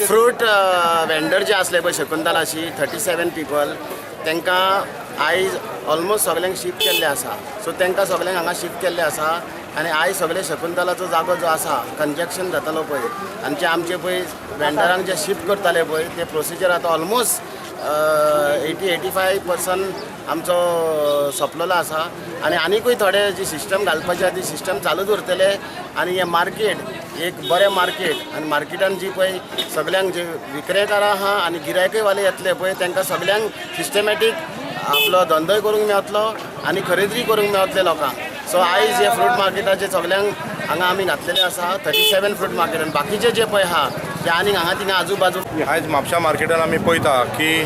Fruit vendor जे असले पळय शकुंतलाशी 37 पीपल तांकां आयज ऑलमोस्ट सगळ्यांक शिफ्ट केल्ले आसा. सो तांकां सगळ्यांक हांगा शिफ्ट केल्ले आसा आनी आयज सगळे शकुंतलाचो जागो जो आसा कंजक्शन जातालो पळय आनी जे आमचे पळय वेंडरांक जे शिफ्ट करताले पळय ते प्रोसिजर आतां ऑलमोस्ट 80-85% आमचो सोंपलेलो आसा आनी आनीकूय थोडे जी सिस्टम घालपाचे ती सिस्टम चालूच उरतले आनी हे मार्केट एक बरें मार्केट आनी मार्केटान जी पळय सगळ्यांक जे विक्रेतारां आहा आनी गिरायकय वाले येतले पळय तांकां सगळ्यांक सिस्टमॅटीक आपलो धंदोय करूंक मेळटलो आनी खरेदी करूंक मेळटले लोकांक. सो आयज हे फ्रूट मार्केटाचे सगळ्यांक हांगा आमी घातलेले आसा 37 फ्रूट मार्केट आनी बाकीचे जे पळय आहा जे आनीक हांगा थिंगा आजू बाजू आयज म्हापशा मार्केटान आमी पळयता की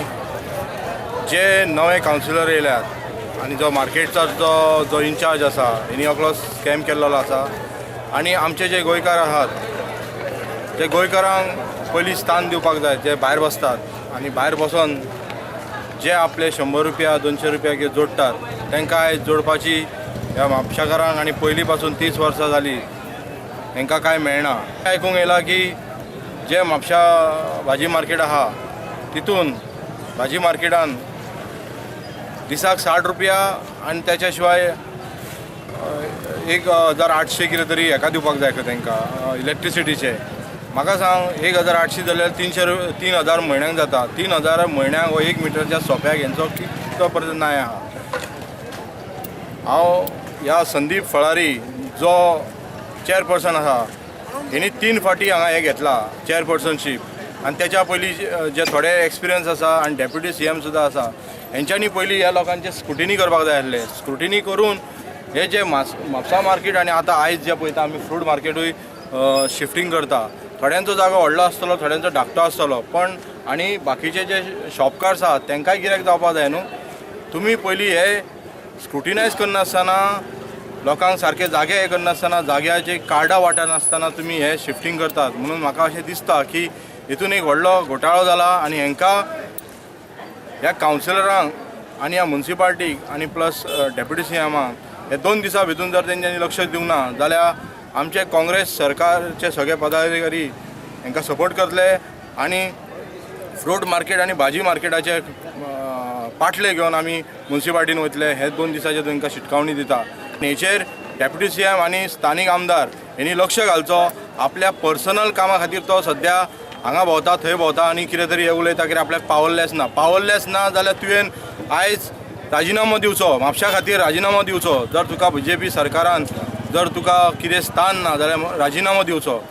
जे नवे कावन्सिलर येयल्यात आनी जो मार्केटचा जो इन्चार्ज आसा हेणी असलो स्कॅम केल्लो आसा आनी आमचे जे गोंयकार आहात ते गोंयकारांक पयलीं स्थान दिवपाक जाय जे भायर बसतात आनी भायर बसून जे आपले 100 रुपया 200 रुपया जोडटात तांकां आयज जोडपाची ह्या म्हापशाकारांक आनी पयलीं पासून 30 वर्सां जालीं तांकां कांय मेळना. आयकूंक येयलां की जे म्हापशा भाजी मार्केट आहा तितून भाजी मार्केटान दिसाक 60 रुपया आनी त्याच्या शिवाय 1800 कितें तरी हेका दिवपाक जाय तांकां इलेक्ट्रिसिटीचे. म्हाका सांग 1800 जाल्यार 3000 म्हयन्याक जाता. 3000 म्हयन्याक 1 मिटरच्या सोप्याक हेंचो कितलो पर्यंत न्याय आहा. हांव ह्या संदीप फळारी जो चेअरपर्सन आसा हेणी 3 फावटी हांगा हे घेतला चेअरपर्सनशीप आनी त्याच्या पयलीं जे थोडे एक्सपिरियन्स आसा आनी डेप्युटी CM सुद्दां आसा हेंच्यांनी पयलीं ह्या लोकांचे स्क्रुटिनी करपाक जाय आसले. स्क्रुटिनी करून हे जे म्हापसा मार्केट आनी आतां आयज जे पळयता आमी फ्रूट मार्केटूय शिफ्टिंग करता थोड्यांचो जागो व्हडलो आसतलो थोड्यांचो धाकटो आसतलो पण आनी बाकीचे जे शॉपकार्स आहात तांकांय गिरायक जावपाक जाय न्हू. तुमी पयलीं हे स्क्रुटिनायज करनासतना लोकांक सारके जागे हे करनासतना जाग्याचे कार्डां वाटनासतना तुमी हे शिफ्टिंग करतात म्हणून म्हाका अशें दिसता की हितून एक व्हडलो घोटाळो जाला आनी हांकां ह्या कावन्सिलरांक आनी ह्या म्युन्सिपाल्टीक आनी प्लस डेप्युटी CMाक हे 2 दिसां भितून जर तेंच्यांनी लक्ष दिवंक ना जाल्यार आमचे काँग्रेस सरकारचे सगळे पदाधिकारी हांकां सपोर्ट करतले आनी फ्रूट मार्केट आनी भाजी मार्केटाचे पाटले घेवन आमी म्युन्सिपाल्टीन वयतले हे 2 दिसाचे तांकां शिटकावणी दिता. हेचेर डेप्युटी CM आनी स्थानीक आमदार हेणी लक्ष घालचो. आपल्या पर्सनल कामा खातीर तो सद्या हांगा भोंवता थंय भोंवता आनी कितें तरी हे उलयता कितें आपल्याक पावरलेस ना जाल्यार तुवें आयज राजिनामो दिवचो म्हापशा खातीर राजिनामो दिवचो. जर तुका BJP सरकारान जर तुका कितें स्थान ना जाल्यार राजिनामो दिवचो.